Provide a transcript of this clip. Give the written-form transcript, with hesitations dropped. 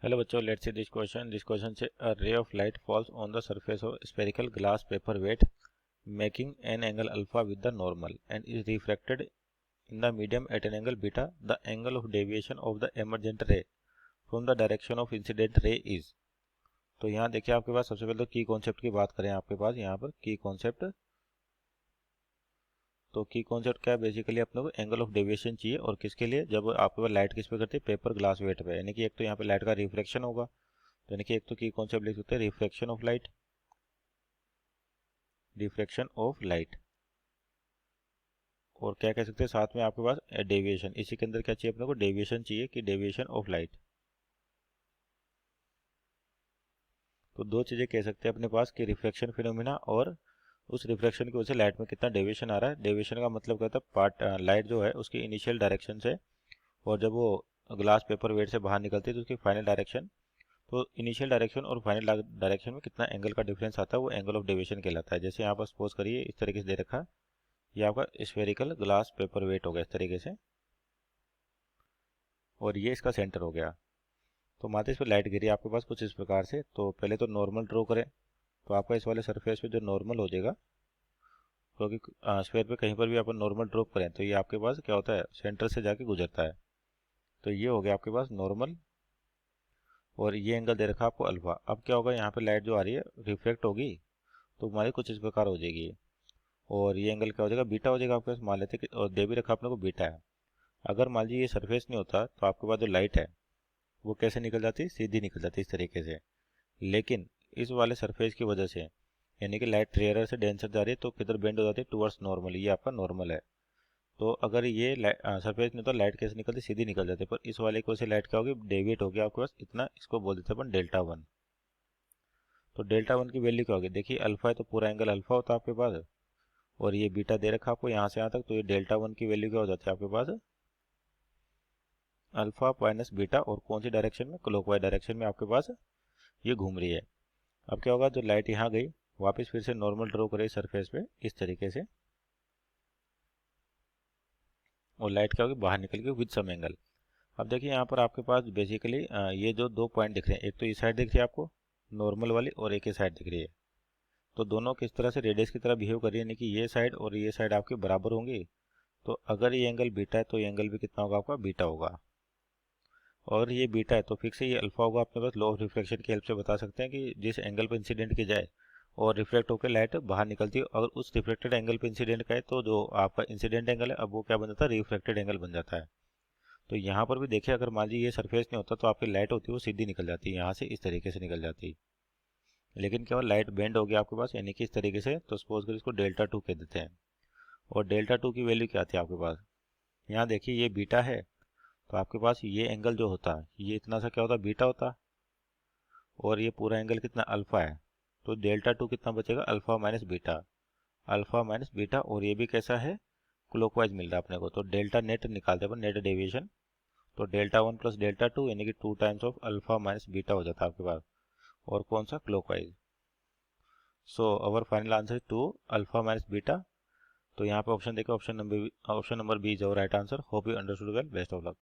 Hello बच्चों, let's see this question. This question says a ray of light falls on the surface of spherical glass paperweight, making an angle alpha with the normal, and is refracted in the medium at an angle beta. The angle of deviation of the emergent ray from the direction of incident ray is. तो यहाँ देखिए आपके पास सबसे पहले तो की concept की बात करें, आपके पास यहाँ पर की कॉन्सेप्ट। तो की कॉन्सेप्ट क्या है, बेसिकली अपने को एंगल ऑफ डेविएशन चाहिए, और किसके लिए, जब आपके पास लाइट किस पे करती है, पेपर ग्लास वेट पे, यानी कि एक तो यहाँ पे लाइट का रिफ्लेक्शन होगा, तो यानी कि एक तो की कॉन्सेप्ट लिख सकते हैं reflection of light, reflection of light, और क्या कह सकते हैं साथ में आपके पास डेविएशन। इसी के अंदर क्या चाहिए अपने को, डेविएशन चाहिए, कि डेविएशन ऑफ लाइट। तो दो चीजें कह सकते हैं अपने पास कि रिफ्लेक्शन फिनोमिना, और उस रिफ्लेक्शन की वजह से लाइट में कितना डेविएशन आ रहा है। डेविएशन का मतलब क्या होता है, पार्ट लाइट जो है उसकी इनिशियल डायरेक्शन से, और जब वो ग्लास पेपर वेट से बाहर निकलती है तो उसकी फाइनल डायरेक्शन, तो इनिशियल डायरेक्शन और फाइनल डायरेक्शन में कितना एंगल का डिफरेंस आता है, वो एंगल ऑफ डेविएशन कहलाता है। जैसे यहाँ पर सपोज करिए इस तरीके से दे रखा है, ये आपका स्फेरिकल ग्लास पेपर वेट हो गया इस तरीके से, और ये इसका सेंटर हो गया। तो मात्र इस पर लाइट गिरी आपके पास कुछ इस प्रकार से। तो पहले तो नॉर्मल ड्रॉ करें, तो आपका इस वाले सरफेस पे जो नॉर्मल हो जाएगा, क्योंकि स्फेयर पे कहीं पर भी अपन नॉर्मल ड्रॉप करें तो ये आपके पास क्या होता है, सेंटर से जाके गुजरता है। तो ये हो गया आपके पास नॉर्मल, और ये एंगल दे रखा आपको अल्फा। अब क्या होगा, यहाँ पे लाइट जो आ रही है रिफ्लेक्ट होगी, तो हमारी कुछ इस प्रकार हो जाएगी, और ये एंगल क्या हो जाएगा, बीटा हो जाएगा आपके पास। मान लेते कि, और दे भी रखा अपने को बीटा है। अगर मान लीजिए ये सरफेस नहीं होता तो आपके पास जो लाइट है वो कैसे निकल जाती, सीधी निकल जाती इस तरीके से। लेकिन इस वाले सरफेस की वजह से, यानी कि लाइट रेयरर से डेंसर जा रही है, तो किधर बेंड हो जाती है, टुवर्ड्स नॉर्मल। ये आपका नॉर्मल है। तो अगर ये सरफेस नहीं होता, लाइट कैसे निकलती, सीधी निकल जाती है। पर इस वाले की वजह से लाइट क्या होगी, डेविएट हो गया आपके पास इतना, इसको बोल देते हैं अपन डेल्टा वन। तो डेल्टा वन की वैल्यू क्या होगी, देखिए अल्फा है तो पूरा एंगल अल्फा होता है आपके पास, और ये बीटा दे रखा आपको यहाँ से यहाँ तक, तो ये डेल्टा वन की वैल्यू क्या हो जाती है आपके पास, अल्फा माइनस बीटा, और कौन सी डायरेक्शन में, क्लॉकवाइज डायरेक्शन में आपके पास ये घूम रही है। अब क्या होगा, जो लाइट यहाँ गई वापस फिर से नॉर्मल ड्रॉ करे सरफेस पे इस तरीके से, और लाइट क्या होगी, बाहर निकल के विद सम एंगल। अब देखिए यहाँ पर आपके पास बेसिकली ये जो दो पॉइंट दिख रहे हैं, एक तो इस साइड दिख रही है आपको नॉर्मल वाली, और एक ही साइड दिख रही है। तो दोनों किस तरह से रेडियस की तरह बिहेव कर रही है, यानी कि ये साइड और ये साइड आपके बराबर होंगी। तो अगर ये एंगल बीटा है तो ये एंगल भी कितना होगा आपका, बीटा होगा। और ये बीटा है तो फिक्स है ये अल्फा होगा। अपने पास लॉ ऑफ रिफ्लेक्शन की हेल्प से बता सकते हैं कि जिस एंगल पर इंसिडेंट की जाए और रिफ्लेक्ट होकर लाइट बाहर निकलती है, अगर उस रिफ्लेक्टेड एंगल पे इंसिडेंट का है, तो जो आपका इंसिडेंट एंगल है अब वो क्या बन जाता है, रिफ्लेक्टेड एंगल बन जाता है। तो यहाँ पर भी देखिए, अगर मान लीजिए ये सरफेस नहीं होता तो आपकी लाइट होती है वो सीधी निकल जाती है, यहाँ से इस तरीके से निकल जाती है। लेकिन क्या हुआ, लाइट बेंड हो गया आपके पास, यानी कि इस तरीके से। तो सपोज कर इसको डेल्टा टू कह देते हैं, और डेल्टा टू की वैल्यू क्या आती है आपके पास, यहाँ देखिए ये बीटा है, तो आपके पास ये एंगल जो होता है ये इतना सा क्या होता, बीटा होता, और ये पूरा एंगल कितना, अल्फा है। तो डेल्टा टू कितना बचेगा, alpha minus beta, alpha minus beta, और ये भी कैसा है, क्लॉकवाइज मिल रहा है अपने को। तो डेल्टा नेट निकालते हैं, नेट डेविएशन। तो delta one plus delta two, यानी कि two times of alpha minus beta हो जाता है आपके पास, और कौन सा, clockwise. So our final answer two alpha minus beta. तो यहाँ पे ऑप्शन देखिए, option number B is our right answer. Hope you understood well, best of luck.